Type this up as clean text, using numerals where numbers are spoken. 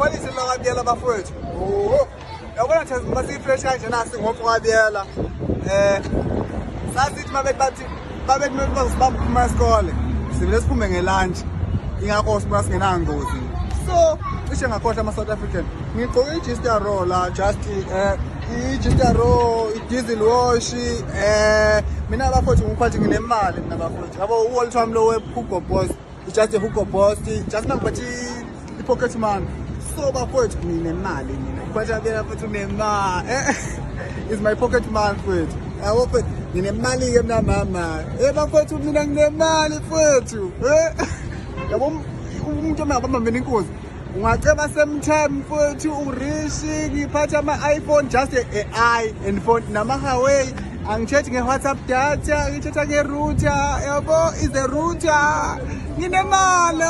policy lokabiyela bafowethu. Oh. Yabona nje masifresh kanje nasi ngofokabiyela. Sasithi babethi basibamba esikole. Sivele siphume ngelunch. Ingakho sibuya singenangozi. So, cishe ngakhohlwa ama South African. Ngigqoke i-Gister roll la just i-Gister roll, i-diesel wash, mina abafowethu ngiphathi nginemali mina abafowethu. Yabo u-wallet wami lo we-Hugo Boss, just a-Hugo Boss, just nakuphathi i-pocket money. So bafowethu nginemali mina. Ngiphatha bela futhi nginemali. Is my pocket money mfowethu. Yabo mfowethu nginemali ke mina mama. Bafowethu mina nginemali mfowethu. Yabo umuntu omabamba inkosi. Ungaceba sometime mfowethu urishi ngiphatha ama-iPhone just a and phone nama-Huawei angithethi nge-WhatsApp data ngithetha nge-router yabo is a router nginemali